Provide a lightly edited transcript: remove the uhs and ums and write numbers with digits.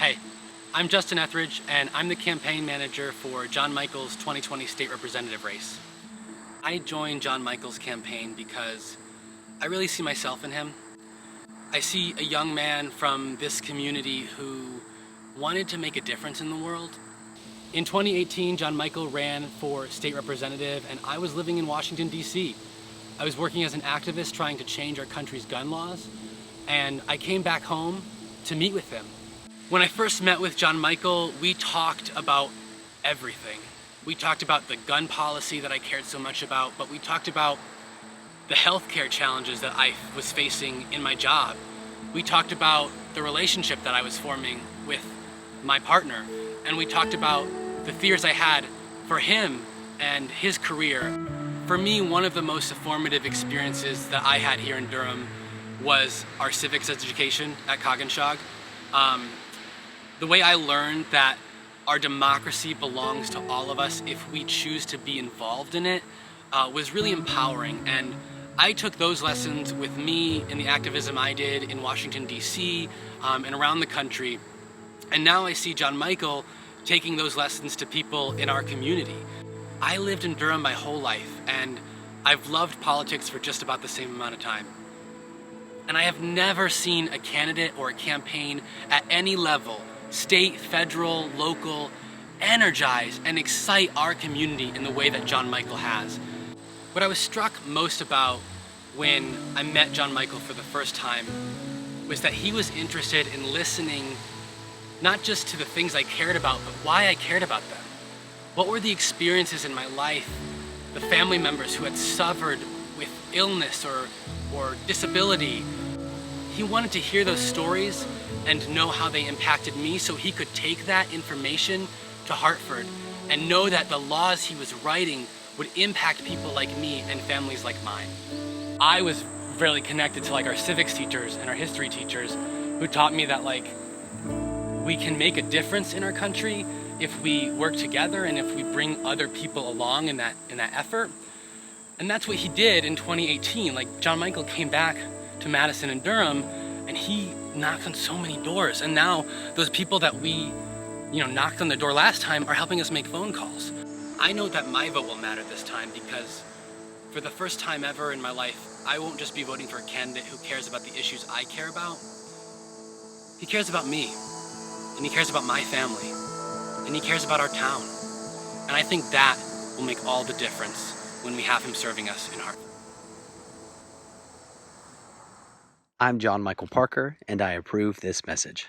Hey, I'm Justin Etheridge, and I'm the campaign manager for John Michael's 2020 state representative race. I joined John Michael's campaign because I really see myself in him. I see a young man from this community who wanted to make a difference in the world. In 2018, John Michael ran for state representative, and I was living in Washington, D.C. I was working as an activist trying to change our country's gun laws, and I came back home to meet with him. When I first met with John Michael, we talked about everything. We talked about the gun policy that I cared so much about, but we talked about the healthcare challenges that I was facing in my job. We talked about the relationship that I was forming with my partner, and we talked about the fears I had for him and his career. For me, one of the most formative experiences that I had here in Durham was our civics education at Coggins. The way I learned that our democracy belongs to all of us if we choose to be involved in it was really empowering, and I took those lessons with me in the activism I did in Washington, D.C. And around the country, and now I see John Michael taking those lessons to people in our community. I lived in Durham my whole life, and I've loved politics for just about the same amount of time. And I have never seen a candidate or a campaign at any level, state, federal, local, energize and excite our community in the way that John Michael has. What I was struck most about when I met John Michael for the first time was that he was interested in listening not just to the things I cared about, but why I cared about them. What were the experiences in my life, the family members who had suffered with illness or disability. He wanted to hear those stories and know how they impacted me so he could take that information to Hartford and know that the laws he was writing would impact people like me and families like mine. I was really connected to our civics teachers and our history teachers who taught me that we can make a difference in our country if we work together and if we bring other people along in that effort. And that's what he did in 2018. John Michael came back to Madison and Durham, and he knocked on so many doors. And now those people that we knocked on the door last time are helping us make phone calls. I know that my vote will matter this time because for the first time ever in my life, I won't just be voting for a candidate who cares about the issues I care about. He cares about me, and he cares about my family, and he cares about our town. And I think that will make all the difference when we have him serving us in Hartford. I'm John Michael Parker, and I approve this message.